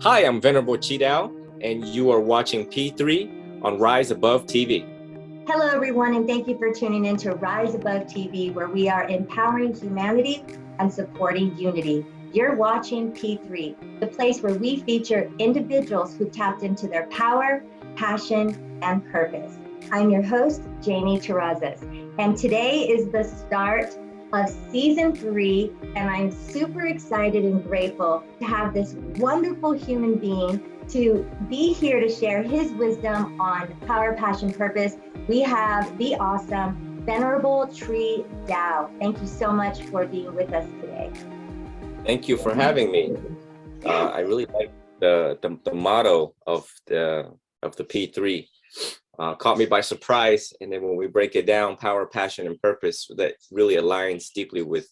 Hi, I'm Venerable Chidao, and you are watching P3 on Rise Above TV. Hello, everyone, and thank you for tuning in to Rise Above TV, where we are empowering humanity and supporting unity. You're watching P3, the place where we feature individuals who tapped into their power, passion, and purpose. I'm your host, Jamie Terrazas, and today is the start of season 3, and I'm super excited and grateful to have this wonderful human being to be here to share his wisdom on power, passion, purpose. We have the awesome Venerable Tree Tao. Thank you so much for being with us today. Thank you for having me. I really like the motto of the P3. Caught me by surprise, and then when we break it down, power, passion, and purpose, that really aligns deeply with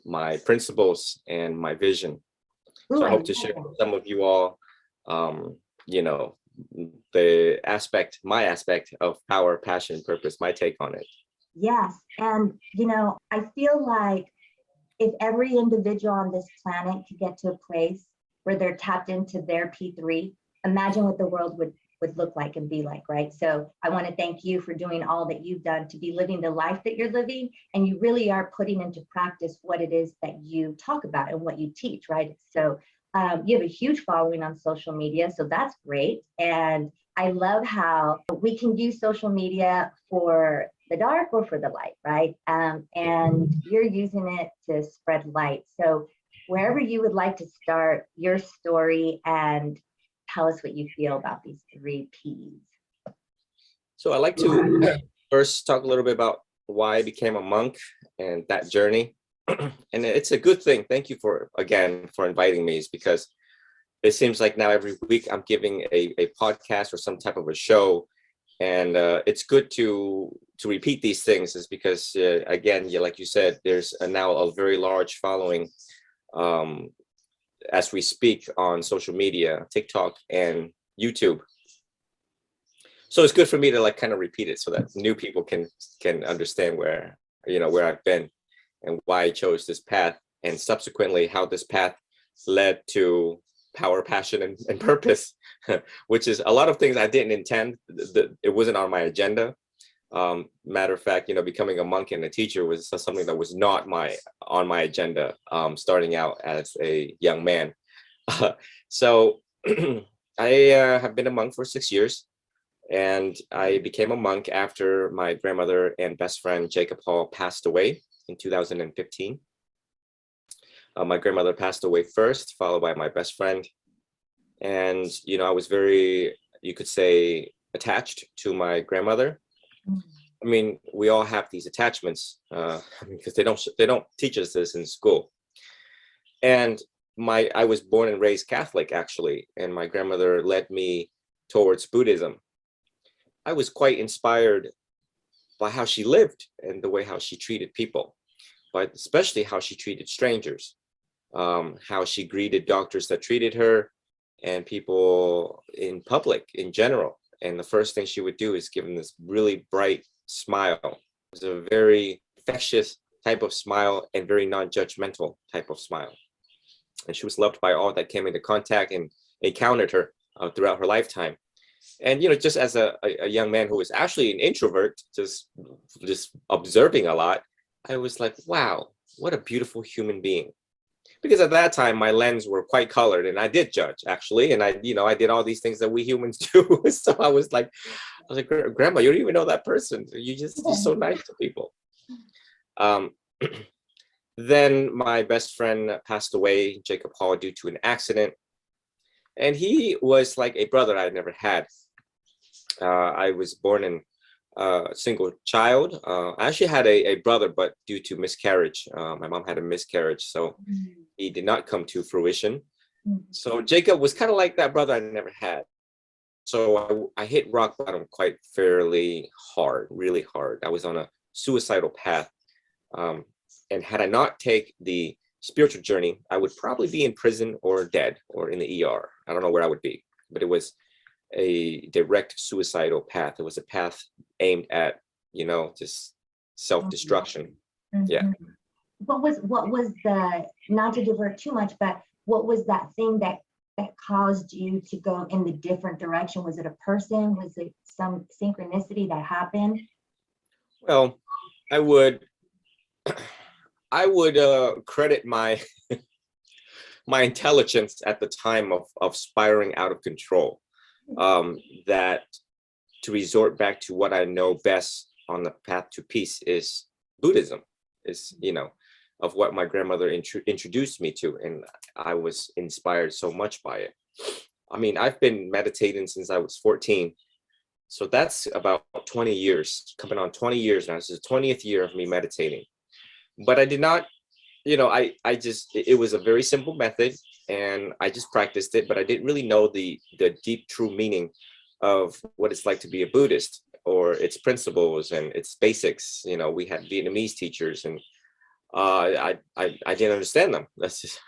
my principles and my vision. So I hope to share with some of you all, my aspect of power, passion, purpose, my take on it. Yes, and I feel like if every individual on this planet could get to a place where they're tapped into their P3, imagine what the world would look like and be like, right? So I want to thank you for doing all that you've done to be living the life that you're living, and you really are putting into practice what it is that you talk about and what you teach, right? So you have a huge following on social media, so that's great. And I love how we can use social media for the dark or for the light, right? And you're using it to spread light. So wherever you would like to start your story and tell us what you feel about these 3 Ps. So I'd like to first talk a little bit about why I became a monk and that journey. And it's a good thing. Thank you for inviting me, is because it seems like now every week I'm giving a podcast or some type of a show. And it's good to repeat these things, is because, again, like you said, there's now a very large following as we speak on social media, TikTok and YouTube. So it's good for me to kind of repeat it so that new people can understand where I've been and why I chose this path, and subsequently how this path led to power, passion, and purpose, which is a lot of things I didn't intend. It wasn't on my agenda. Matter of fact, becoming a monk and a teacher was something that was not on my agenda, starting out as a young man. So I have been a monk for 6 years, and I became a monk after my grandmother and best friend Jacob Hall passed away in 2015. My grandmother passed away first, followed by my best friend. And, I was very, you could say, attached to my grandmother. I mean, we all have these attachments because they don't teach us this in school. And I was born and raised Catholic, actually, and my grandmother led me towards Buddhism. I was quite inspired by how she lived and the way how she treated people, but especially how she treated strangers, how she greeted doctors that treated her and people in public in general. And the first thing she would do is give them this really bright smile. It was a very infectious type of smile and very non-judgmental type of smile. And she was loved by all that came into contact and encountered her throughout her lifetime. And, just as a young man who was actually an introvert, just observing a lot, I was like, wow, what a beautiful human being. Because at that time, my lens were quite colored, and I did judge, actually. And I did all these things that we humans do. So I was like, Grandma, you don't even know that person. You're just so nice to people. Then my best friend passed away, Jacob Hall, due to an accident. And he was like a brother I never had. I was born in a single child. I actually had a brother, but due to miscarriage, my mom had a miscarriage, so he did not come to fruition. So Jacob was kind of like that brother I never had. So I hit rock bottom quite fairly hard, really hard. I was on a suicidal path. And had I not take the spiritual journey, I would probably be in prison or dead or in the ER. I don't know where I would be, but it was a direct suicidal path. It was a path aimed at, just self-destruction. Yeah. What was the, not to divert too much, but what was that thing that caused you to go in the different direction? Was it a person? Was it some synchronicity that happened? Well, I would credit my my intelligence at the time of spiraling out of control. That to resort back to what I know best on the path to peace is Buddhism, is, you know, of what my grandmother introduced me to, and I was inspired so much by it. I mean, I've been meditating since I was 14, so that's about 20 years, coming on 20 years now. This is the 20th year of me meditating, but I did not, you know, I just, it was a very simple method, and I just practiced it, but I didn't really know the deep true meaning of what it's like to be a Buddhist, or its principles and its basics. You know, we had Vietnamese teachers, and I didn't understand them. That's just,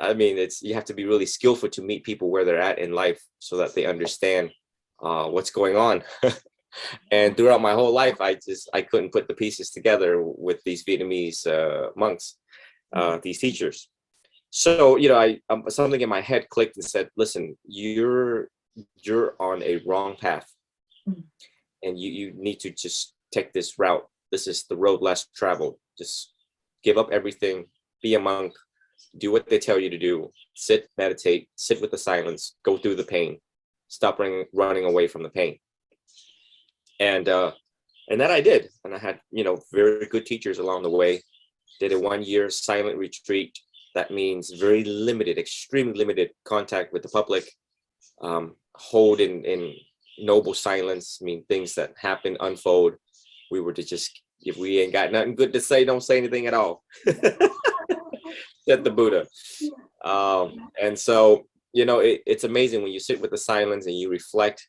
I mean, it's, you have to be really skillful to meet people where they're at in life so that they understand what's going on. And throughout my whole life, I couldn't put the pieces together with these Vietnamese monks, these teachers. So, you know, something in my head clicked and said, listen, you're on a wrong path, and you need to just take this route. This is the road less traveled. Just give up everything, be a monk, do what they tell you to do, sit, meditate, sit with the silence, go through the pain, stop running away from the pain. And that I did. And I had, you know, very good teachers along the way. Did a 1-year silent retreat. That means very limited, extremely limited contact with the public. Hold in noble silence. I mean, things that happen unfold. We were to just, if we ain't got nothing good to say, don't say anything at all. Said the Buddha. And so, you know, it's amazing when you sit with the silence and you reflect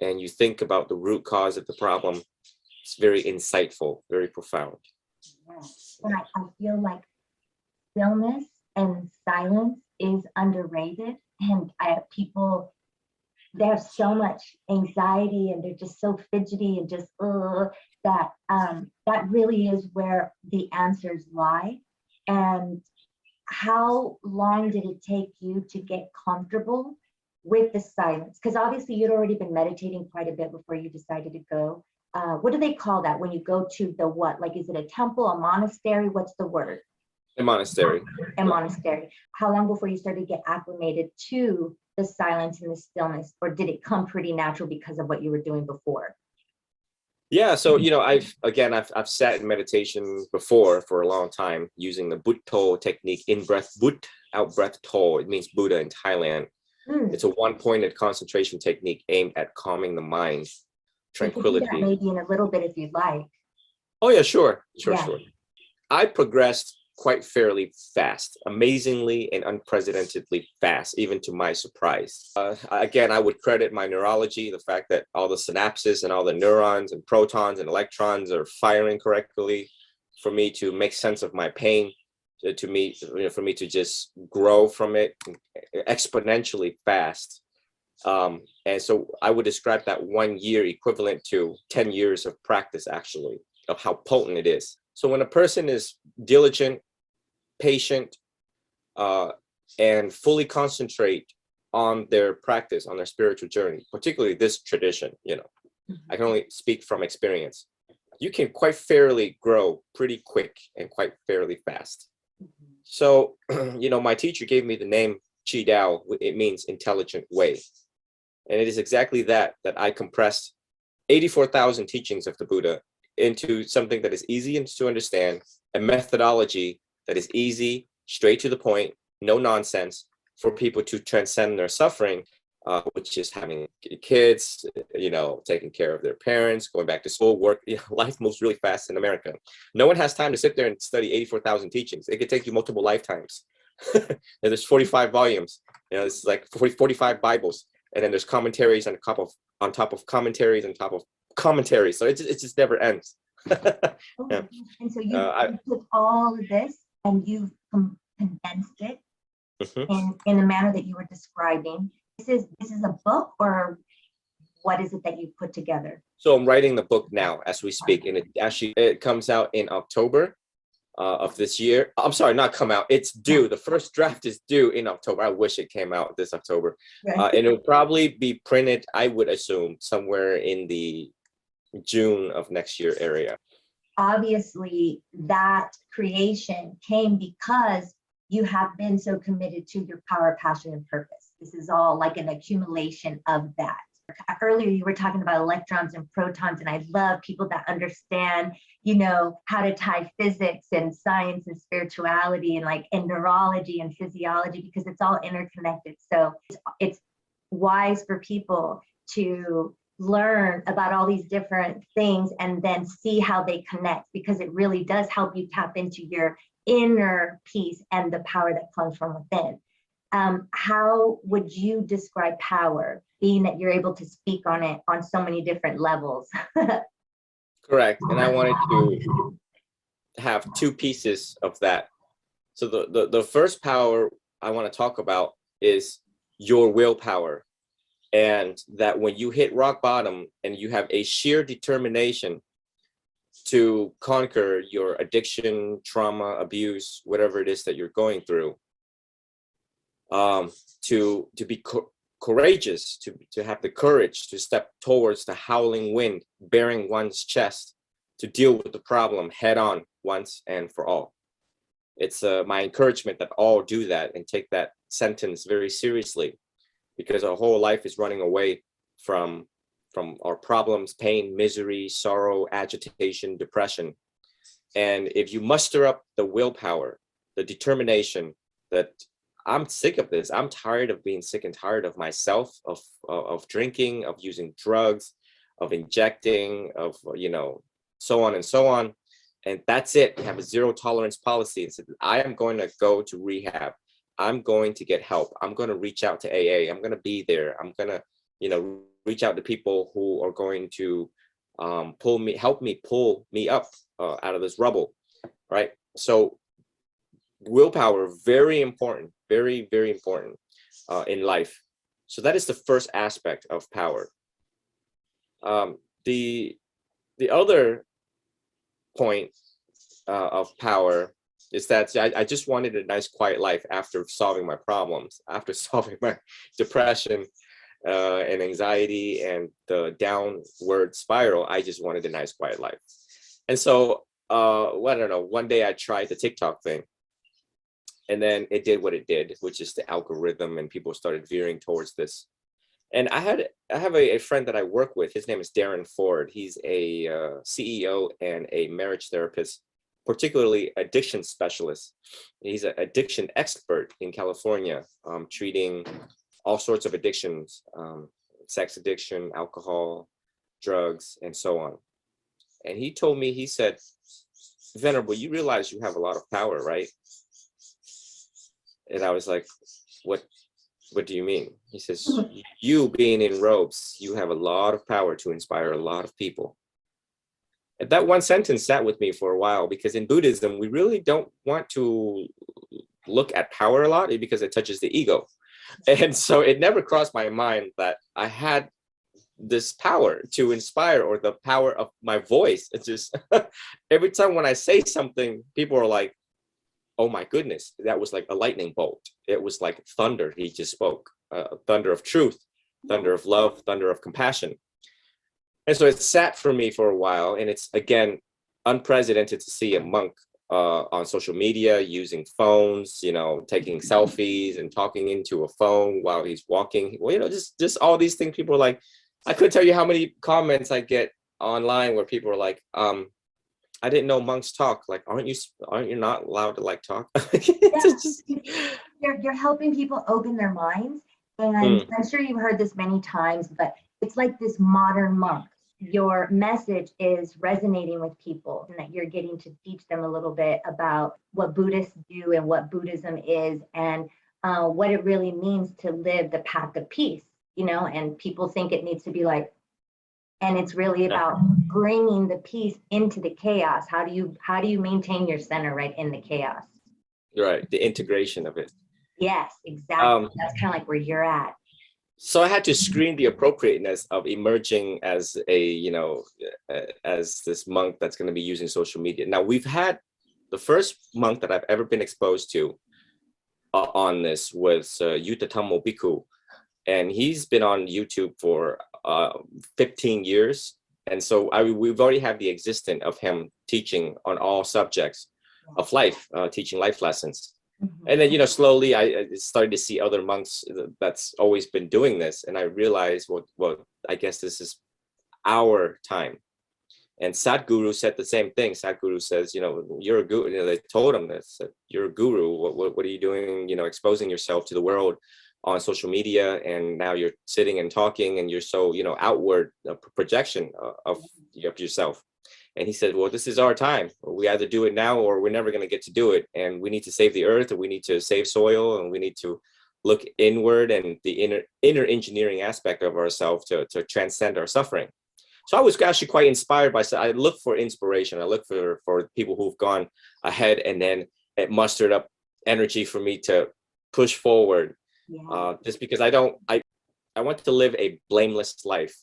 and you think about the root cause of the problem. It's very insightful, very profound. Yes. And I feel like stillness and silence is underrated. And people, they have so much anxiety and they're just so fidgety and just that really is where the answers lie. And how long did it take you to get comfortable with the silence? Because obviously you'd already been meditating quite a bit before you decided to go. What do they call that when you go to the what? Like, is it a temple, a monastery? What's the word? A monastery. A monastery. How long before you started to get acclimated to the silence and the stillness, or did it come pretty natural because of what you were doing before? Yeah, so, you know, I've sat in meditation before for a long time using the Butto technique, in breath, But, out breath, To. It means Buddha in Thailand. It's a one-pointed concentration technique aimed at calming the mind, tranquility. You can do that maybe in a little bit if you'd like. Oh yeah, sure. Yeah. I progressed quite fairly fast, amazingly and unprecedentedly fast, even to my surprise. Again, I would credit my neurology, the fact that all the synapses and all the neurons and protons and electrons are firing correctly for me to make sense of my pain, for me to just grow from it exponentially fast. And so I would describe that 1 year equivalent to 10 years of practice, actually, of how potent it is. So when a person is diligent, patient, and fully concentrate on their practice, on their spiritual journey, particularly this tradition, you know, I can only speak from experience. You can quite fairly grow pretty quick and quite fairly fast. So, you know, my teacher gave me the name Chi Dao. It means intelligent way. And it is exactly that I compressed 84,000 teachings of the Buddha into something that is easy to understand, a methodology that is easy, straight to the point, no nonsense, for people to transcend their suffering, which is having kids, you know, taking care of their parents, going back to school, work. You know, life moves really fast in America. No one has time to sit there and study 84,000 teachings. It could take you multiple lifetimes. And there's 45 volumes. You know, it's like 45 Bibles, and then there's commentaries on top of commentaries on top of commentaries. So it just never ends. Yeah. And so you took all of this and you've condensed it in the manner that you were describing. This is a book, or what is it that you put together? So I'm writing the book now as we speak, and it comes out in October. of this year. I'm sorry, not come out. It's due. The first draft is due in October. I wish it came out this October. Right. And it'll probably be printed, I would assume, somewhere in the June of next year area. Obviously, that creation came because you have been so committed to your power, passion, and purpose. This is all like an accumulation of that. Earlier, you were talking about electrons and protons, and I love people that understand, you know, how to tie physics and science and spirituality and neurology and physiology, because it's all interconnected. So it's wise for people to learn about all these different things and then see how they connect, because it really does help you tap into your inner peace and the power that comes from within. How would you describe power, being that you're able to speak on it on so many different levels? Correct. And I wanted to have two pieces of that. So the first power I want to talk about is your willpower. And that when you hit rock bottom and you have a sheer determination to conquer your addiction, trauma, abuse, whatever it is that you're going through, to be courageous, to have the courage to step towards the howling wind, bearing one's chest, to deal with the problem head on once and for all. It's my encouragement that all do that and take that sentence very seriously, because our whole life is running away from our problems, pain, misery, sorrow, agitation, depression. And if you muster up the willpower, the determination that I'm sick of this, I'm tired of being sick and tired of myself, of drinking, of using drugs, of injecting, of, you know, so on and so on. And that's it. We have a zero tolerance policy. And so I am going to go to rehab. I'm going to get help. I'm going to reach out to AA. I'm going to be there. I'm going to, you know, reach out to people who are going to help me pull me up out of this rubble, right? So willpower, very important, very, very important in life. So that is the first aspect of power. The other point of power is that I just wanted a nice quiet life after solving my problems, after solving my depression and anxiety and the downward spiral. I just wanted a nice quiet life. And so, well, I don't know, one day I tried the TikTok thing, and then it did what it did, which is the algorithm, and people started veering towards this. And I have a friend that I work with. His name is Darren Ford. He's a CEO and a marriage therapist, particularly addiction specialist. He's an addiction expert in California, treating all sorts of addictions, sex addiction, alcohol, drugs, and so on. And he told me, he said, Venerable, you realize you have a lot of power, right? And I was like, what do you mean? He says, you being in robes, you have a lot of power to inspire a lot of people. And that one sentence sat with me for a while, because in Buddhism, we really don't want to look at power a lot because it touches the ego. And so it never crossed my mind that I had this power to inspire, or the power of my voice. It's just every time when I say something, people are like, oh my goodness, that was like a lightning bolt. It was like thunder. He just spoke, thunder of truth, thunder of love, thunder of compassion. And so it sat for me for a while. And it's, again, unprecedented to see a monk on social media using phones, you know, taking selfies and talking into a phone while he's walking. Well, you know, just all these things. People are like, I couldn't tell you how many comments I get online where people are like, I didn't know monks talk. Like, aren't you not allowed to like talk? You're helping people open their minds. And I'm sure you've heard this many times, but it's like this modern monk. Your message is resonating with people, and that you're getting to teach them a little bit about what Buddhists do and what Buddhism is, and what it really means to live the path of peace, you know. And people think it needs to be like, and it's really about bringing the peace into the chaos. How do you maintain your center right in the chaos? Right, the integration of it. Yes, exactly. That's kind of like where you're at. So I had to screen the appropriateness of emerging as a, you know, as this monk that's going to be using social media. Now, we've had the first monk that I've ever been exposed to on this was Yutatamo Bhikkhu, and he's been on YouTube for 15 years. And so we've already had the existence of him teaching on all subjects of life, teaching life lessons. And then, slowly I started to see other monks that's always been doing this. And I realized, well, I guess this is our time. And Sadhguru said the same thing. Sadhguru says, you're a guru. They told him this, that you're a guru. What are you doing, exposing yourself to the world on social media? And now you're sitting and talking and you're so, outward projection of yourself. And he said, well, this is our time. We either do it now or we're never going to get to do it. And we need to save the earth, or we need to save soil, and we need to look inward and the inner engineering aspect of ourselves to transcend our suffering. So I was actually quite inspired by, I look for inspiration. I look for people who've gone ahead, and then it mustered up energy for me to push forward. Just because I want to live a blameless life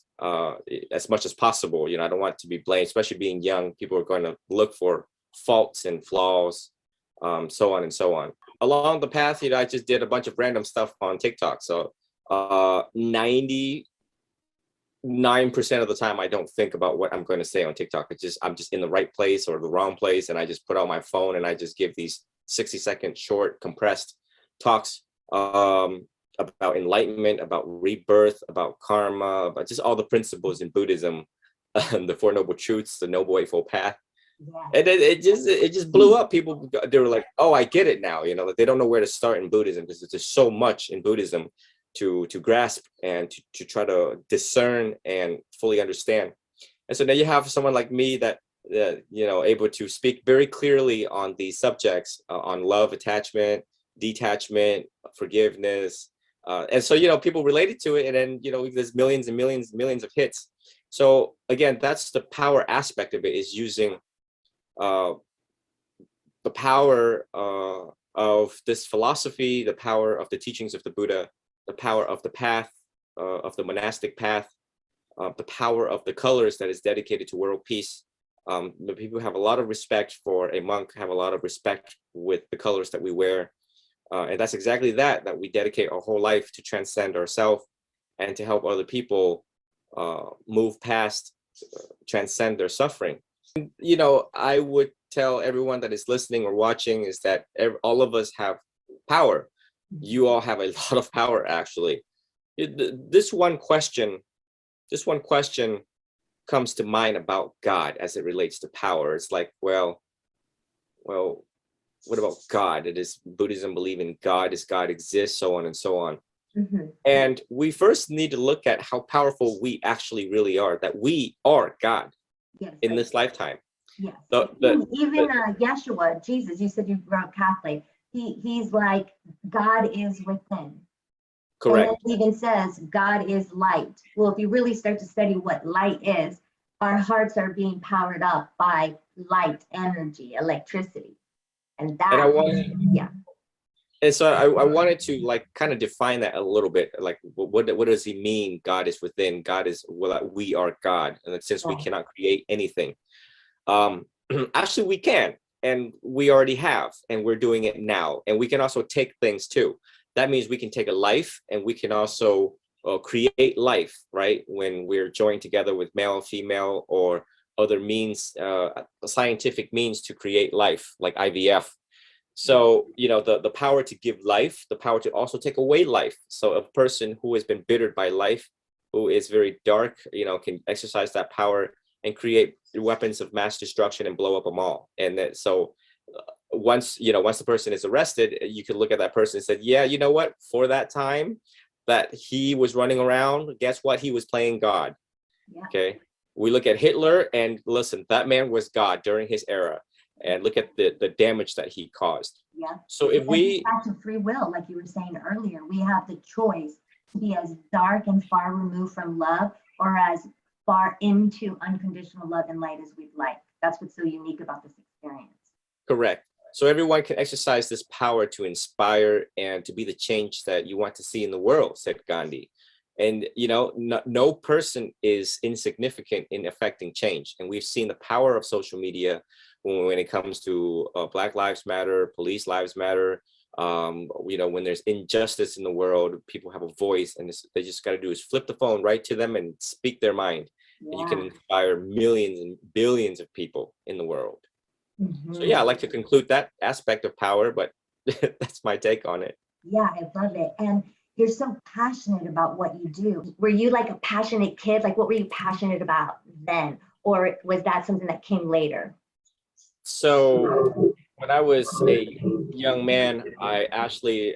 as much as possible. I don't want to be blamed, especially being young. People are going to look for faults and flaws, so on and so on. Along the path, I just did a bunch of random stuff on TikTok. So 99% of the time I don't think about what I'm going to say on TikTok. I'm just in the right place or the wrong place, and I just put out my phone and I just give these 60-second short compressed talks about enlightenment, about rebirth, about karma, about just all the principles in Buddhism, the Four Noble Truths, the Noble Eightfold Path. And it just blew up. People, they were like, oh, I get it now. Like they don't know where to start in Buddhism, because there's so much in Buddhism to grasp and to try to discern and fully understand. And so now you have someone like me that able to speak very clearly on these subjects, on love, attachment, detachment, forgiveness. And so, people related to it, and then, there's millions and millions and millions of hits. So again, that's the power aspect of it, is using the power of this philosophy, the power of the teachings of the Buddha, the power of the path, of the monastic path, the power of the colors that is dedicated to world peace. The people have a lot of respect for a monk, have a lot of respect with the colors that we wear. And that's exactly that we dedicate our whole life to transcend ourselves and to help other people move past, transcend their suffering. And, I would tell everyone that is listening or watching is that all of us have power. You all have a lot of power, actually. This one question comes to mind about God as it relates to power. It's like, well, what about God? It is Buddhism believe in God, does God exist, so on and so on. And we first need to look at how powerful we actually really are, that we are God in this lifetime. Yes. Even Yeshua, Jesus, you said you grew up Catholic. He's like, God is within. Correct. And it even says God is light. Well, if you really start to study what light is, our hearts are being powered up by light, energy, electricity. And so I wanted to kind of define that a little bit. Like, what does he mean? God is within. God is, we are God, and since we cannot create anything, actually we can, and we already have, and we're doing it now. And we can also take things too. That means we can take a life, and we can also create life, right? When we're joined together with male and female, or other means, scientific means to create life, like IVF. So, the power to give life, the power to also take away life. So a person who has been bittered by life, who is very dark, can exercise that power and create weapons of mass destruction and blow up them all. And then, so once the person is arrested, you can look at that person and say, yeah, you know what, for that time that he was running around, guess what? He was playing God. Okay. We look at Hitler, and listen, that man was God during his era. And look at the damage that he caused. So if we back to free will, like you were saying earlier, we have the choice to be as dark and far removed from love, or as far into unconditional love and light as we'd like. That's what's so unique about this experience. Correct. So everyone can exercise this power to inspire and to be the change that you want to see in the world, said Gandhi. And, no person is insignificant in affecting change. And we've seen the power of social media. when it comes to Black Lives Matter, police lives matter. When there's injustice in the world, people have a voice, and they just got to do is flip the phone right to them and speak their mind. Yeah. And you can inspire millions and billions of people in the world. So Mm-hmm. yeah, I like to conclude that aspect of power, but that's my take on it. Yeah, I love it. And you're so passionate about what you do. Were you like a passionate kid? Like, what were you passionate about then? Or was that something that came later? So when I was a young man, I actually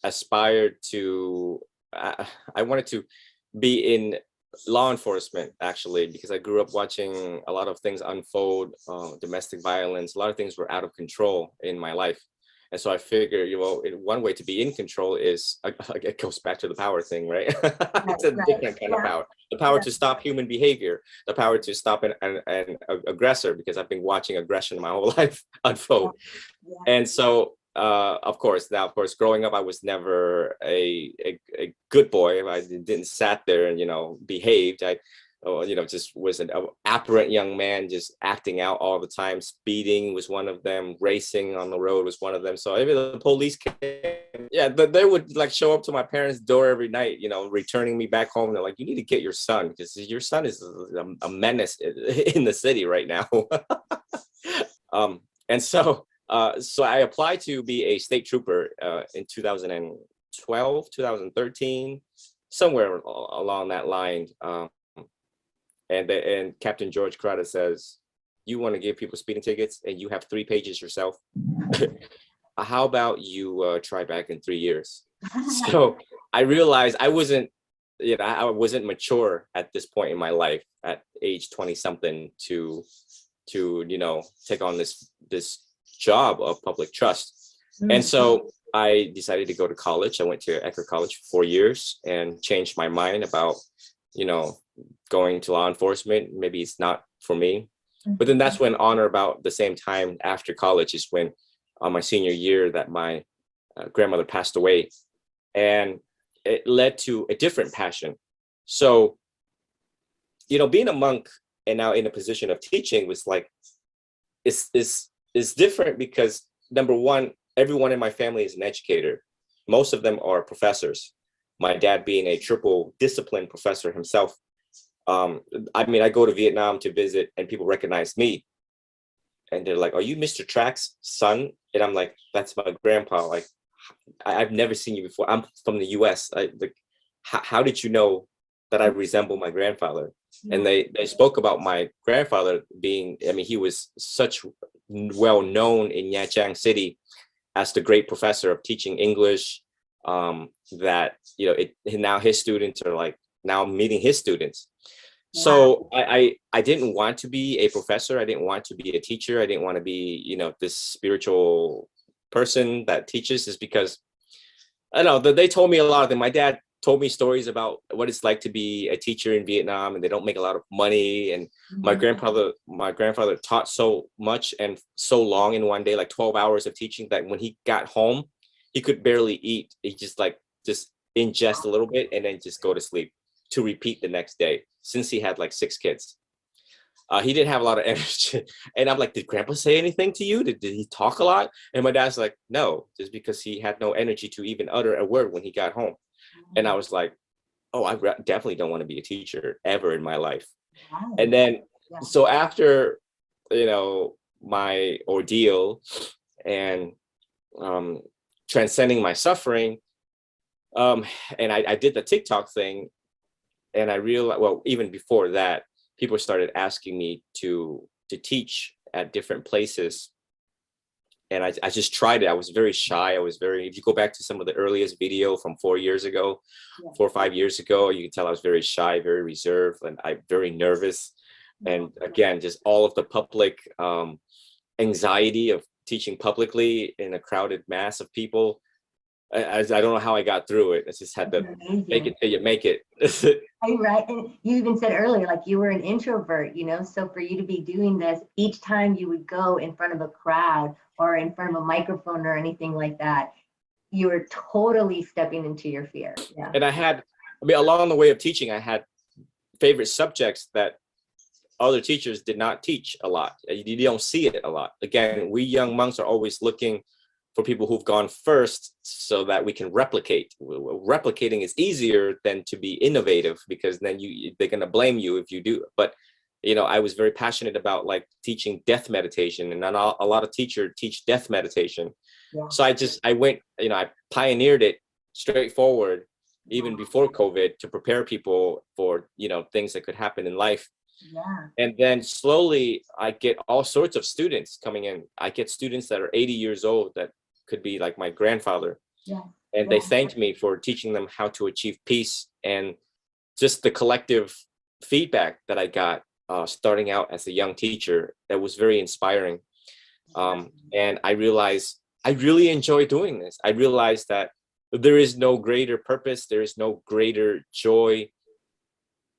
aspired to, I wanted to be in law enforcement, actually, because I grew up watching a lot of things unfold, domestic violence, a lot of things were out of control in my life. And so I figured, one way to be in control is, it goes back to the power thing, right? It's a different kind of power. The power to stop human behavior, the power to stop an aggressor, because I've been watching aggression my whole life unfold. And so, of course, growing up, I was never a good boy. I didn't sat there and, behaved. I just was an aberrant young man, just acting out all the time. Speeding was one of them. Racing on the road was one of them. So if the police came, they would like show up to my parents' door every night, returning me back home. They're like, you need to get your son, because your son is a menace in the city right now. And so I applied to be a state trooper in 2012, 2013, somewhere along that line. And Captain George Carter says, you want to give people speeding tickets and you have 3 pages yourself? How about you try back in 3 years? So I realized I wasn't mature at this point in my life, at age 20 something, to take on this job of public trust. And so I decided to go to college. I went to Eckerd College for 4 years and changed my mind about, going to law enforcement. Maybe it's not for me. But then that's when, on or about the same time after college, is when my senior year that my grandmother passed away, and it led to a different passion. So, being a monk and now in a position of teaching was like, it's different, because number one, everyone in my family is an educator. Most of them are professors. My dad being a triple discipline professor himself. I go to Vietnam to visit and people recognize me. And they're like, are you Mr. Track's son? And I'm like, that's my grandpa. Like, I've never seen you before. I'm from the US. How did you know that I resemble my grandfather? And they spoke about my grandfather being, he was such well known in Nha Trang City as the great professor of teaching English, that, now his students are like now meeting his students. So I didn't want to be a professor. I didn't want to be a teacher. I didn't want to be, this spiritual person that teaches, is because I don't know, they told me a lot of them. My dad told me stories about what it's like to be a teacher in Vietnam, and they don't make a lot of money. And my grandfather taught so much and so long in one day, like 12 hours of teaching, that when he got home, he could barely eat. He just ingest a little bit and then just go to sleep to repeat the next day, since he had like 6 kids. He didn't have a lot of energy. And I'm like, did grandpa say anything to you? Did he talk a lot? And my dad's like, no, just because he had no energy to even utter a word when he got home. And I was like, oh, I definitely don't want to be a teacher ever in my life. And then, so after, my ordeal and transcending my suffering, and I did the TikTok thing, and I realized, well, even before that, people started asking me to teach at different places. And I just tried it. I was very shy. If you go back to some of the earliest video from 4 years ago, 4 or 5 years ago, you can tell I was very shy, very reserved, and I'm very nervous. And again, just all of the public anxiety of teaching publicly in a crowded mass of people. I don't know how I got through it. I just had to make it till you make it. Right. And you even said earlier, like, you were an introvert, so for you to be doing this, each time you would go in front of a crowd or in front of a microphone or anything like that, you were totally stepping into your fear. Yeah. And along the way of teaching, I had favorite subjects that other teachers did not teach a lot. You don't see it a lot. Again, we young monks are always looking for people who've gone first so that we can replicate. Replicating is easier than to be innovative, because then they're going to blame you if you do. But I was very passionate about like teaching death meditation, and not a lot of teachers teach death meditation. Yeah. So I went, I pioneered it straightforward, even before COVID, to prepare people for, things that could happen in life. Yeah. And then slowly I get all sorts of students coming in. I get students that are 80 years old that could be like my grandfather. Yeah. And they thanked me for teaching them how to achieve peace, and just the collective feedback that I got starting out as a young teacher, that was very inspiring. And I realized I really enjoy doing this. I realized that there is no greater purpose. There is no greater joy,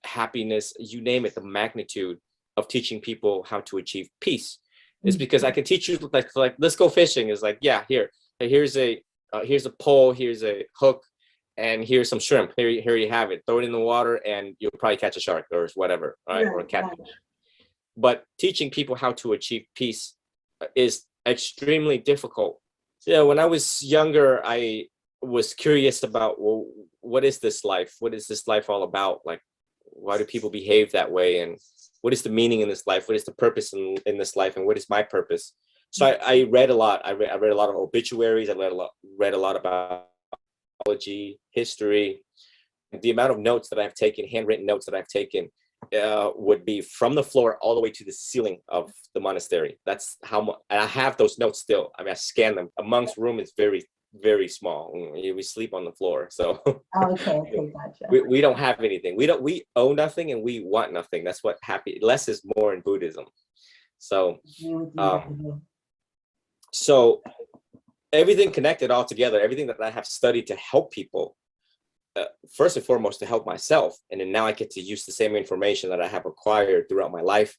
happiness, you name it, the magnitude of teaching people how to achieve peace. Is because I can teach you like let's go fishing. Is like, yeah, here's a pole, here's a hook, and here's some shrimp. Here you have it. Throw it in the water and you'll probably catch a shark or whatever, right? Or a catfish. But teaching people how to achieve peace is extremely difficult. Yeah, when I was younger, I was curious about, well, what is this life? What is this life all about? Like, why do people behave that way? And what is the meaning in this life? What is the purpose in this life? And what is my purpose? So I read a lot. I read a lot of obituaries. I read a lot about biology, history. The amount of notes that I've taken, handwritten notes that I've taken, would be from the floor all the way to the ceiling of the monastery. That's how much. And I have those notes still. I mean, I scan them. A monk's room is very, very small. We sleep on the floor, so Okay, gotcha. we don't have anything. We own nothing, and we want nothing. That's what less is more in Buddhism. So so everything connected all together, everything that I have studied to help people, first and foremost to help myself, and then now I get to use the same information that I have acquired throughout my life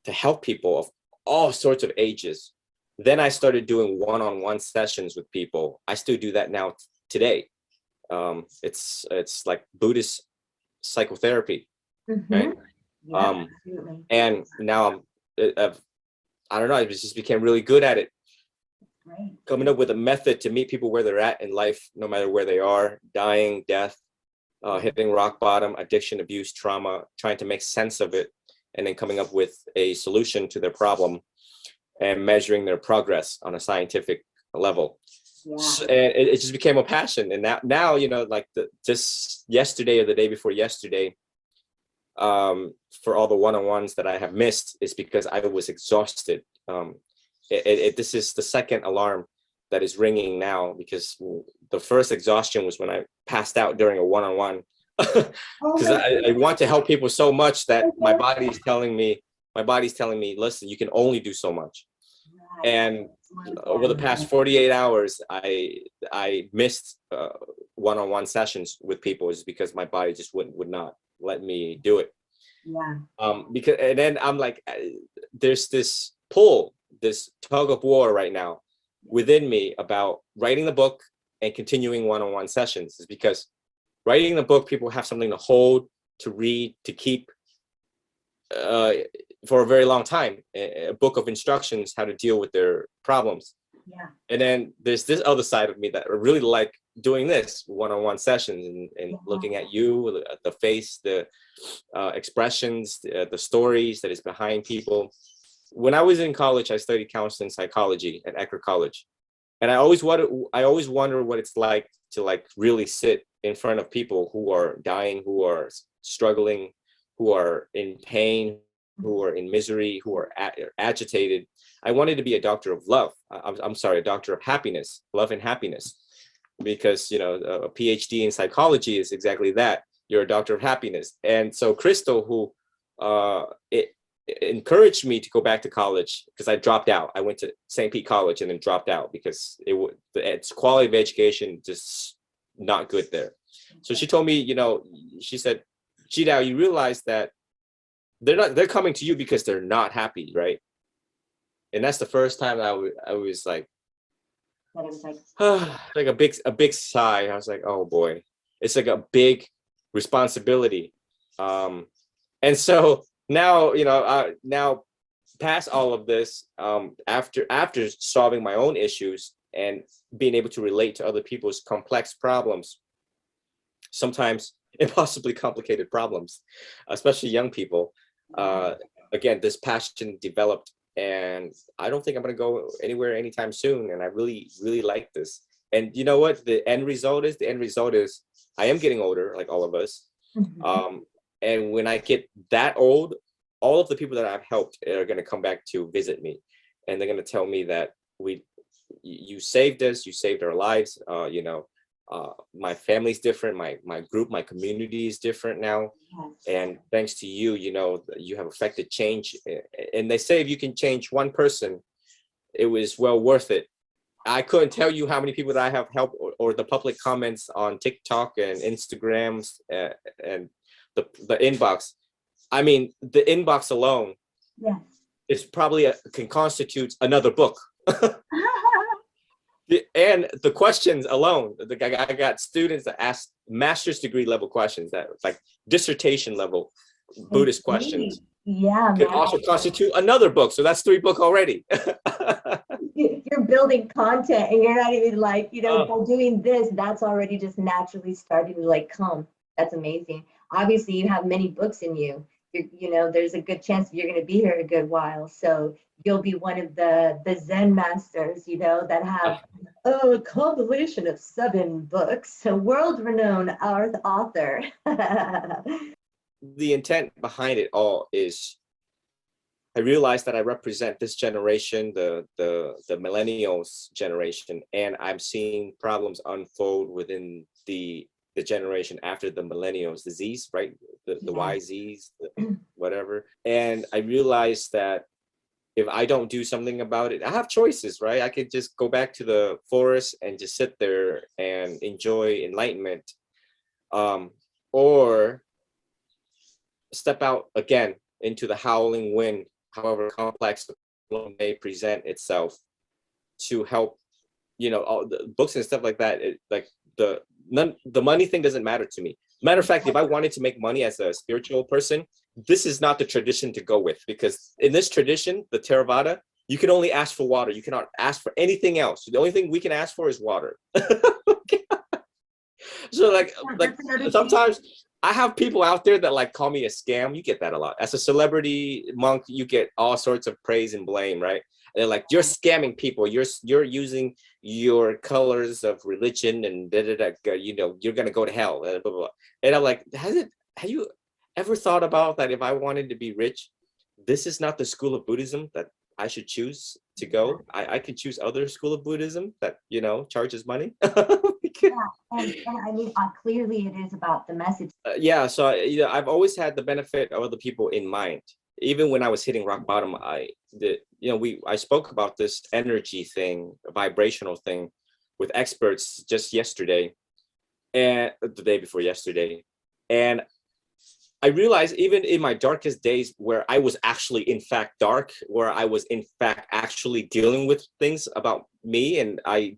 to help people of all sorts of ages. Then I started doing one-on-one sessions with people. I still do that now today. It's like Buddhist psychotherapy, right? Yeah, and now I don't know, I just became really good at it. Right. Coming up with a method to meet people where they're at in life, no matter where they are, dying, death, hitting rock bottom, addiction, abuse, trauma, trying to make sense of it, and then coming up with a solution to their problem and measuring their progress on a scientific level. Yeah. So, and it just became a passion. And now like just yesterday or the day before yesterday, for all the one-on-ones that I have missed, is because I was exhausted. This is the second alarm that is ringing now, because the first exhaustion was when I passed out during a one-on-one, because I want to help people so much that my body's telling me, listen, you can only do so much. And over the past 48 hours, I missed one-on-one sessions with people, is because my body just would not let me do it. Yeah. Because, and then I'm like, there's this pull, this tug of war right now within me about writing the book and continuing one-on-one sessions, is because writing the book, people have something to hold, to read, to keep for a very long time, a book of instructions, how to deal with their problems. Yeah. And then there's this other side of me that I really like doing this one-on-one sessions and looking at you, the face, the expressions, the stories that is behind people. When I was in college, I studied counseling psychology at Ecker College. And I always wonder what it's like to like really sit in front of people who are dying, who are struggling, who are in pain, who are in misery, who are agitated. I wanted to be a doctor of love. I'm sorry, a doctor of happiness, love and happiness, because, a PhD in psychology is exactly that. You're a doctor of happiness. And so Crystal, who it encouraged me to go back to college, because I dropped out. I went to St. Pete College and then dropped out because its quality of education just not good there. So she told me, she said, Jidao, you realize that they're coming to you because they're not happy, right? And that's the first time I was like, like a big sigh. I was like, oh boy, it's like a big responsibility. And so now, now past all of this, after solving my own issues and being able to relate to other people's complex problems, sometimes impossibly complicated problems, especially young people. Again, this passion developed, and I don't think I'm going to go anywhere anytime soon. And I really, really like this. And you know what? The end result is I am getting older, like all of us. And when I get that old, all of the people that I've helped are going to come back to visit me, and they're going to tell me that you saved us, you saved our lives. My family's different, my group, my community is different now, and thanks to you, you have affected change. And they say if you can change one person, it was well worth it. I couldn't tell you how many people that I have helped, or the public comments on TikTok and Instagrams, and the inbox. I mean, the inbox alone is probably can constitute another book. And the questions alone, I got students that ask master's degree level questions, that like dissertation level Buddhist questions. Can also constitute another book. So that's 3 books already. You're building content, and you're not even like, by doing this, that's already just naturally starting to like come. That's amazing. Obviously, you have many books in you. There's a good chance you're going to be here a good while. So you'll be one of the Zen masters, that have a compilation of 7 books, a world-renowned author. The intent behind it all is, I realize that I represent this generation, the millennials generation, and I'm seeing problems unfold within the generation after the millennials, the Z's, right? The YZs, whatever. And I realized that if I don't do something about it, I have choices, right? I could just go back to the forest and just sit there and enjoy enlightenment, or step out again into the howling wind, however complex the problem may present itself, to help, all the books and stuff like that. The money thing doesn't matter to me. Matter of fact, if I wanted to make money as a spiritual person, this is not the tradition to go with, because in this tradition, the Theravada, you can only ask for water. You cannot ask for anything else. The only thing we can ask for is water. So like sometimes I have people out there that like call me a scam. You get that a lot. As a celebrity monk, you get all sorts of praise and blame, right? And they're like, you're scamming people. You're using your colors of religion and you're gonna go to hell. Blah, blah, blah. And I'm like, have you ever thought about that? If I wanted to be rich, this is not the school of Buddhism that I should choose to go. I could choose other school of Buddhism that charges money. And I mean, clearly it is about the message. So I've always had the benefit of other people in mind. Even when I was hitting rock bottom, I spoke about this energy thing, vibrational thing, with experts just yesterday, and the day before yesterday, and I realized even in my darkest days, where I was actually in fact dark, where I was in fact actually dealing with things about me, and I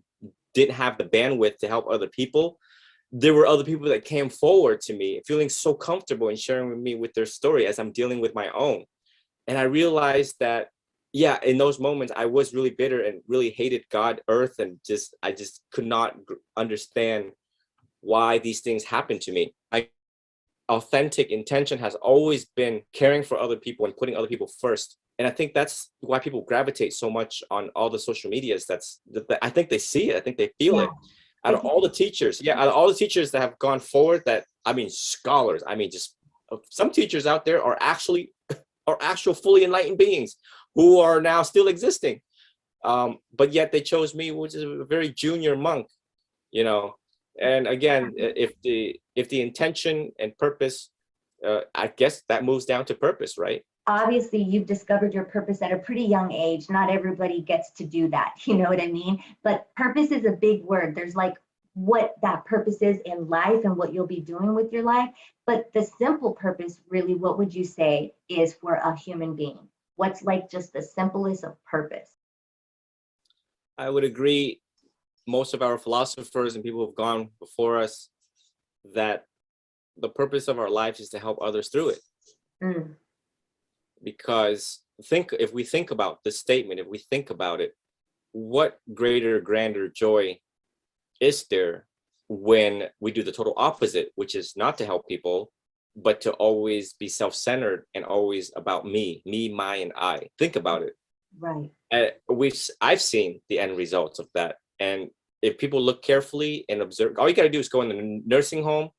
didn't have the bandwidth to help other people, there were other people that came forward to me feeling so comfortable in sharing with me with their story as I'm dealing with my own. And I realized that, in those moments, I was really bitter and really hated God, earth, and I just could not understand why these things happened to me. My authentic intention has always been caring for other people and putting other people first. And I think that's why people gravitate so much on all the social medias. I think they see it. I think they feel it. Out of all the teachers, out of all the teachers that have gone forward, scholars, just some teachers out there are actual fully enlightened beings who are now still existing. But yet they chose me, which is a very junior monk, And again, if the intention and purpose, I guess that moves down to purpose, right? Obviously, you've discovered your purpose at a pretty young age. Not everybody gets to do that. You know what I mean? But purpose is a big word. There's like what that purpose is in life and what you'll be doing with your life. But the simple purpose, really, what would you say is for a human being? What's like just the simplest of purpose? I would agree. Most of our philosophers and people who've gone before us, that the purpose of our lives is to help others through it. because if we think about this statement, if we think about it, what greater, grander joy is there when we do the total opposite, which is not to help people, but to always be self-centered and always about me, my, and I. Think about it. Right. I've seen the end results of that. And if people look carefully and observe, all you got to do is go in the nursing home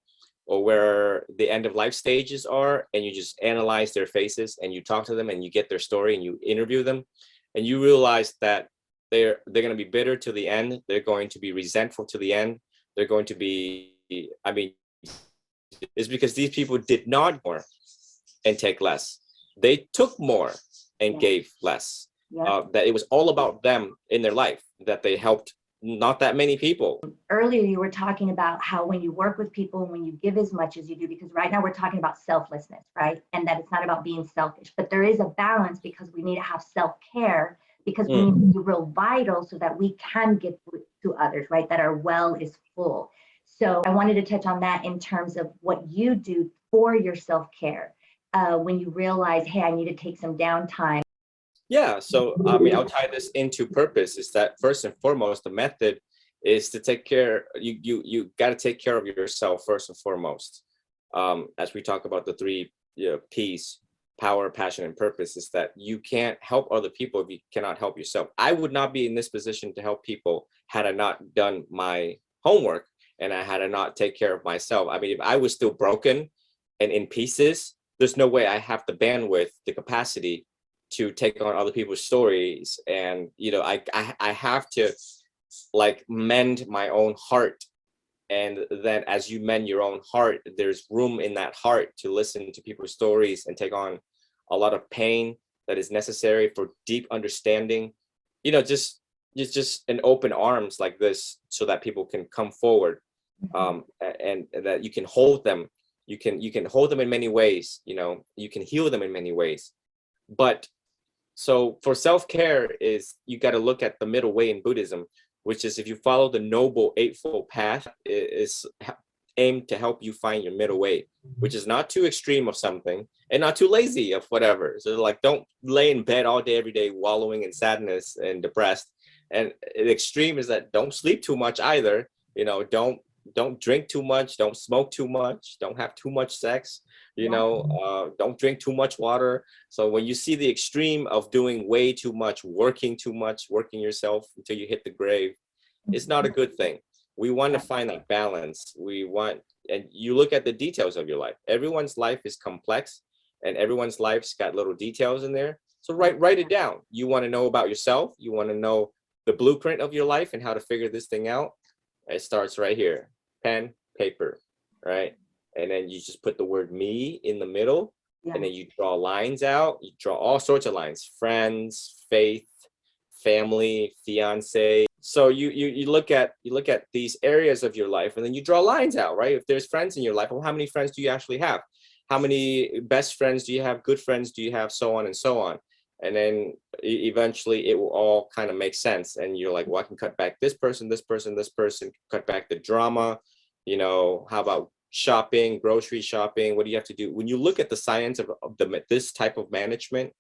or where the end of life stages are, and you just analyze their faces and you talk to them and you get their story and you interview them, and you realize that they're going to be bitter to the end. They're going to be resentful to the end. They're going to be, I mean, it's because these people did not more and take less. They took more and gave less. That it was all about them in their life, that they helped not that many people. Earlier, you were talking about how when you work with people, when you give as much as you do, because right now we're talking about selflessness, right? And that it's not about being selfish, but there is a balance because we need to have self-care, because we need to be real vital so that we can give to others, right? That our well is full. So I wanted to touch on that in terms of what you do for your self-care when you realize, hey, I need to take some downtime. Yeah, so I mean, I'll tie this into purpose. Is that first and foremost, the method is to take care. You got to take care of yourself first and foremost. As we talk about the three P's: power, passion, and purpose. Is that you can't help other people if you cannot help yourself. I would not be in this position to help people had I not done my homework and I had I not take care of myself. I mean, if I was still broken and in pieces, there's no way I have the bandwidth, the capacity to take on other people's stories. And I have to like mend my own heart, and then as you mend your own heart, there's room in that heart to listen to people's stories and take on a lot of pain that is necessary for deep understanding. Just an open arms like this so that people can come forward, and that you can hold them. You can hold them in many ways. You can heal them in many ways. But so for self-care is you got to look at the middle way in Buddhism, which is if you follow the Noble Eightfold Path, is aimed to help you find your middle way, which is not too extreme of something and not too lazy of whatever. So like, don't lay in bed all day, every day, wallowing in sadness and depressed. And the extreme is that don't sleep too much either. Don't drink too much, don't smoke too much, don't have too much sex, don't drink too much water. So when you see the extreme of doing way too much, working yourself until you hit the grave, it's not a good thing. We want to find that balance. And you look at the details of your life. Everyone's life is complex and everyone's life's got little details in there. So write it down. You want to know about yourself. You want to know the blueprint of your life and how to figure this thing out. It starts right here. Pen, paper, right? And then you just put the word me in the middle, and then you draw lines out. You draw all sorts of lines: friends, faith, family, fiance. So you look at these areas of your life, and then you draw lines out, right? If there's friends in your life, well, how many friends do you actually have? How many best friends do you have? Good friends do you have? So on and so on. And then eventually it will all kind of make sense. And you're like, well, I can cut back this person, cut back the drama. How about shopping, grocery shopping? What do you have to do? When you look at the science of this type of management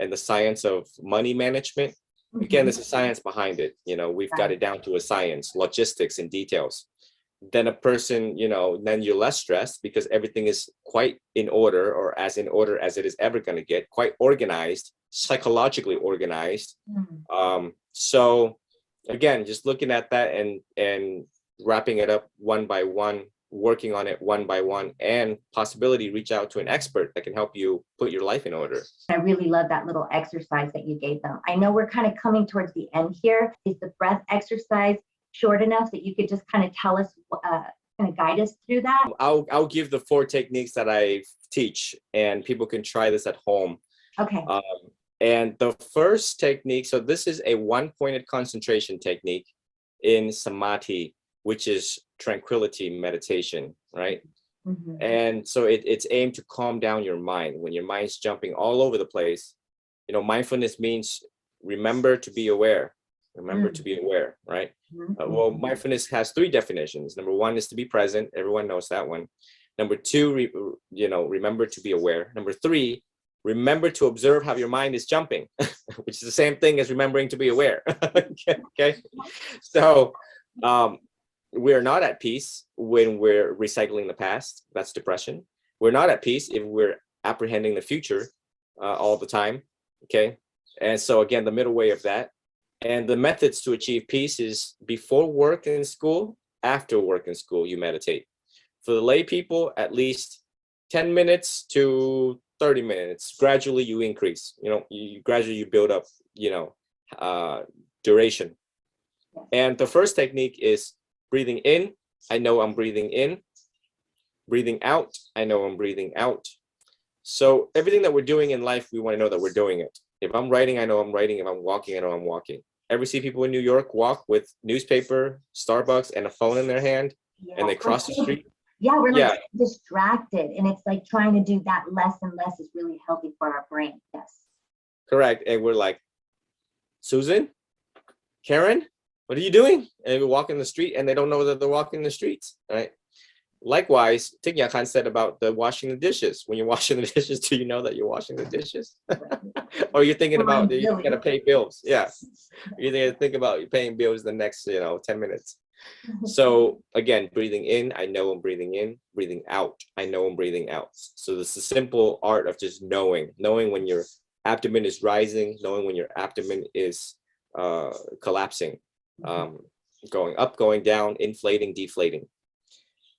and the science of money management, again, there's a science behind it. We've got it down to a science, logistics and details. Then a person, then you're less stressed because everything is quite in order, or as in order as it is ever going to get, quite organized, psychologically organized. So again, just looking at that and wrapping it up one by one, working on it one by one, and possibility reach out to an expert that can help you put your life in order. I really love that little exercise that you gave them. I know we're kind of coming towards the end here. Is the breath exercise short enough that you could just kind of tell us, kind of guide us through that? I'll give the 4 techniques that I teach, and people can try this at home. Okay. And the first technique, so this is a one-pointed concentration technique in samadhi, which is tranquility meditation, right? And so it's aimed to calm down your mind. When your mind's jumping all over the place, mindfulness means remember to be aware. Remember to be aware, right? Well, mindfulness has 3 definitions. Number 1 is to be present. Everyone knows that one. Number 2, remember to be aware. Number 3, remember to observe how your mind is jumping, which is the same thing as remembering to be aware. Okay. So we're not at peace when we're recycling the past. That's depression. We're not at peace if we're apprehending the future all the time. Okay. And so again, the middle way of that. And the methods to achieve peace is before work and school, after work and school, you meditate. For the lay people, at least 10 minutes to 30 minutes. Gradually you increase, you gradually build up, duration. And the first technique is breathing in. I know I'm breathing in. Breathing out. I know I'm breathing out. So everything that we're doing in life, we want to know that we're doing it. If I'm writing, I know I'm writing. If I'm walking, I know I'm walking. Ever see people in New York walk with newspaper, Starbucks, and a phone in their hand, and they cross the street? Yeah, we're like distracted, and it's like trying to do that less and less is really healthy for our brain. Yes. Correct. And we're like, Susan, Karen, what are you doing? And we walk in the street, and they don't know that they're walking the streets, right? Likewise, Thich Nhat Hanh said about the washing the dishes. When you're washing the dishes, do you know that you're washing the dishes? Or you're thinking about you're gonna pay bills? Yeah, you're gonna think about you paying bills the next 10 minutes. So again, breathing in, I know I'm breathing in. Breathing out, I know I'm breathing out. So this is the simple art of just knowing when your abdomen is rising, knowing when your abdomen is collapsing, going up, going down, inflating, deflating.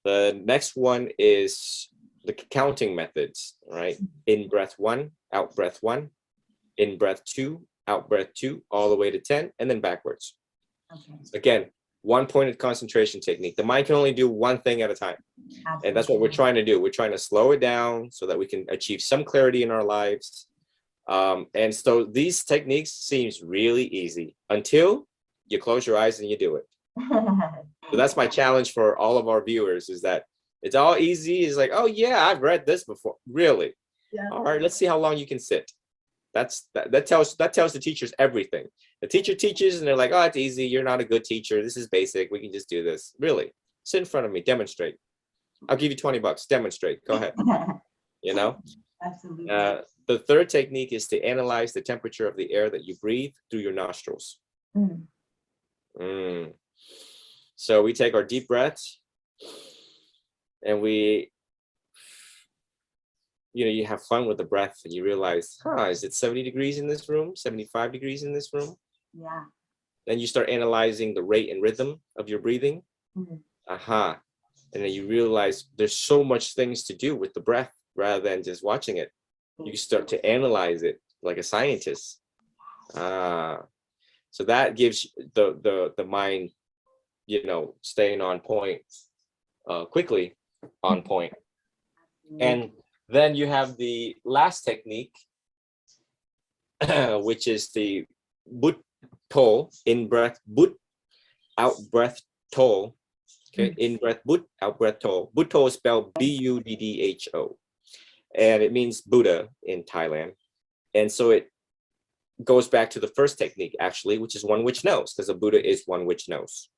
The next one is the counting methods, right? In breath 1, out breath 1, in breath 2, out breath 2, all the way to 10, and then backwards. Okay. Again, one-pointed concentration technique. The mind can only do one thing at a time. Absolutely. And that's what we're trying to do. We're trying to slow it down so that we can achieve some clarity in our lives. And so these techniques seems really easy until you close your eyes and you do it. So that's my challenge for all of our viewers, is that it's all easy. It's like, oh yeah, I've read this before. Really? Yeah. All right, let's see how long you can sit. That tells the teachers everything. The teacher teaches and they're like, oh, it's easy. You're not a good teacher. This is basic. We can just do this. Really? Sit in front of me, demonstrate. I'll give you $20. Demonstrate. Go ahead. Absolutely. The third technique is to analyze the temperature of the air that you breathe through your nostrils. So we take our deep breaths and you have fun with the breath and you realize, is it 70 degrees in this room? 75 degrees in this room? Yeah. Then you start analyzing the rate and rhythm of your breathing. And then you realize there's so much things to do with the breath rather than just watching it. You start to analyze it like a scientist. So that gives the mind, staying on point, quickly on point. And then you have the last technique, which is the But To, in breath But, out breath To. Okay, in breath But, out breath To. But To is spelled Buddho, and it means Buddha in Thailand. And so it goes back to the first technique, actually, which is one which knows, because a Buddha is one which knows.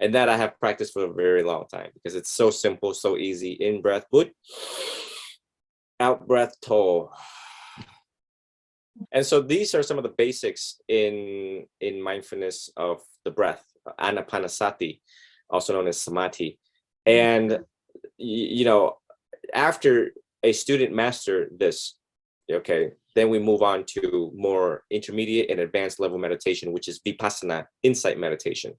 And that I have practiced for a very long time because it's so simple, so easy. In breath But, out breath To. And so these are some of the basics in mindfulness of the breath, anapanasati, also known as samadhi. And after a student master this, then we move on to more intermediate and advanced level meditation, which is vipassana, insight meditation.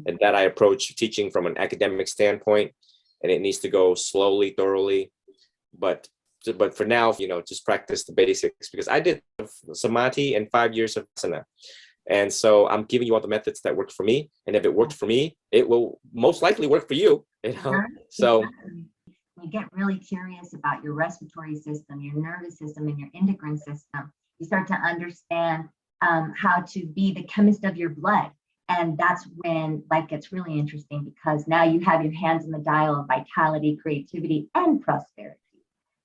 And that I approach teaching from an academic standpoint, and it needs to go slowly, thoroughly. But for now, just practice the basics, because I did samadhi and 5 years of asana. And so I'm giving you all the methods that worked for me. And if it worked for me, it will most likely work for you. So you get really curious about your respiratory system, your nervous system, and your endocrine system. You start to understand how to be the chemist of your blood. And that's when life gets really interesting, because now you have your hands on the dial of vitality, creativity, and prosperity.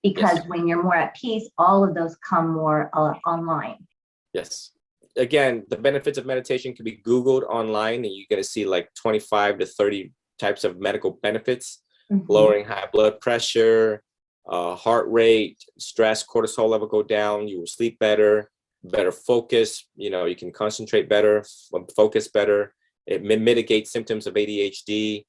Because when you're more at peace, all of those come more online. Yes. Again, the benefits of meditation can be Googled online, and you're going to see like 25 to 30 types of medical benefits. Lowering high blood pressure, heart rate, stress, cortisol level go down. You will sleep better focus. You can concentrate better, focus better. It mitigates symptoms of ADHD.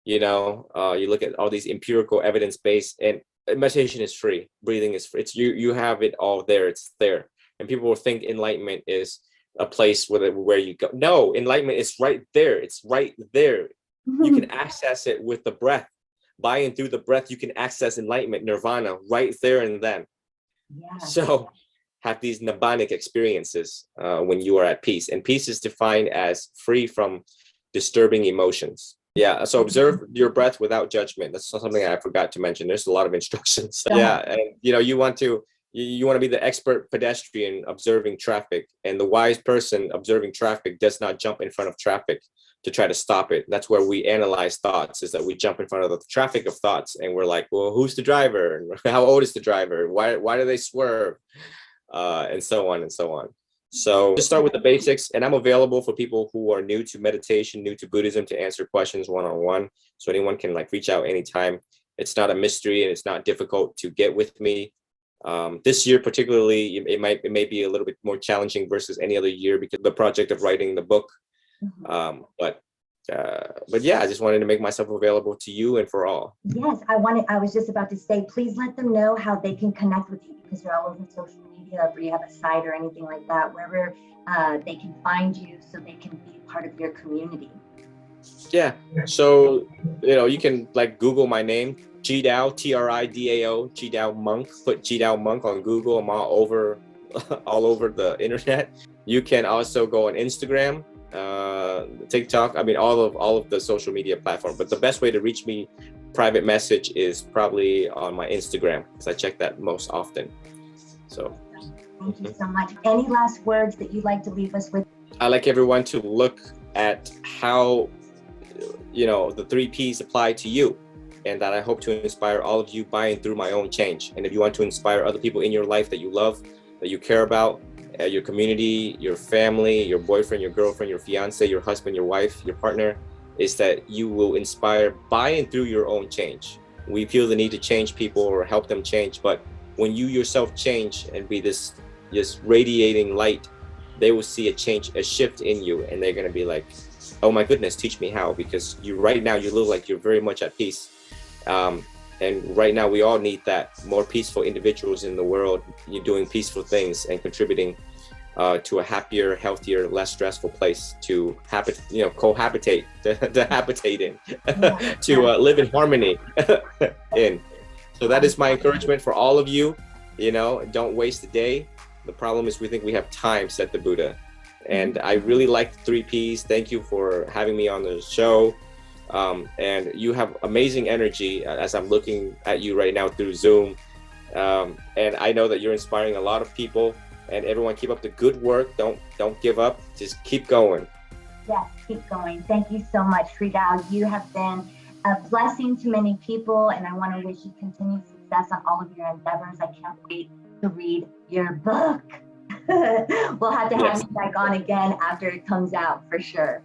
You look at all these empirical evidence-based, and meditation is free. Breathing is free. It's you have it all there. It's there. And people will think enlightenment is a place where you go. No, enlightenment is right there. It's right there. You can access it with the breath. By and through the breath, you can access enlightenment, nirvana, right there and then. Yeah. So have these nibbanic experiences when you are at peace. And peace is defined as free from disturbing emotions. Yeah, so observe your breath without judgment. That's something I forgot to mention. There's a lot of instructions. Yeah, and you want to be the expert pedestrian observing traffic, and the wise person observing traffic does not jump in front of traffic to try to stop it. That's where we analyze thoughts, is that we jump in front of the traffic of thoughts, and we're like, well, who's the driver? How old is the driver? Why do they swerve? And so on and so on. So just start with the basics, and I'm available for people who are new to meditation, new to Buddhism, to answer questions one-on-one. So anyone can reach out anytime. It's not a mystery, and it's not difficult to get with me. This year particularly, it may be a little bit more challenging versus any other year because of the project of writing the book. But yeah, I just wanted to make myself available to you and for all. Yes, I was just about to say, please let them know how they can connect with you, because you're all over social media, or you have a site or anything like that, wherever they can find you so they can be part of your community. Yeah, so you can Google my name, Jidao, Tridao, Jidao Monk. Put Jidao Monk on Google. I'm all over the internet. You can also go on Instagram, TikTok. I mean, all of the social media platforms. But the best way to reach me, private message, is probably on my Instagram, because I check that most often. So thank you so much. Any last words that you'd like to leave us with? I like everyone to look at how the 3 Ps apply to you, and that I hope to inspire all of you by and through my own change. And if you want to inspire other people in your life that you love, that you care about, your community, your family, your boyfriend, your girlfriend, your fiance, your husband, your wife, your partner, is that you will inspire by and through your own change. We feel the need to change people or help them change, but when you yourself change and be this radiating light, they will see a shift in you, and they're going to be like, oh my goodness, teach me how, because right now you look like you're very much at peace. And right now we all need that, more peaceful individuals in the world. You're doing peaceful things and contributing to a happier, healthier, less stressful place to cohabitate, to habitate in, to live in harmony in. So that is my encouragement for all of you. Don't waste a day. The problem is we think we have time, said the Buddha. And I really like the 3 Ps. Thank you for having me on the show. And you have amazing energy as I'm looking at you right now through Zoom. And I know that you're inspiring a lot of people, and everyone, keep up the good work. Don't give up. Just keep going. Yes, keep going. Thank you so much, Fridal. You have been a blessing to many people, and I want to wish you continued success on all of your endeavors. I can't wait to read your book. We'll have to have you back on again after it comes out, for sure.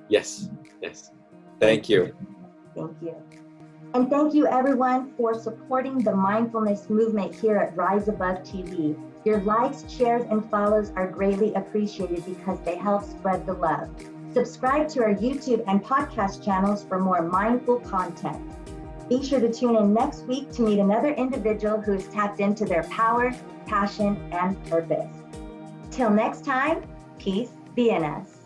Yes. Thank you. Thank you. And thank you, everyone, for supporting the mindfulness movement here at Rise Above TV. Your likes, shares, and follows are greatly appreciated because they help spread the love. Subscribe to our YouTube and podcast channels for more mindful content. Be sure to tune in next week to meet another individual who is tapped into their power, passion, and purpose. Till next time, peace be in us.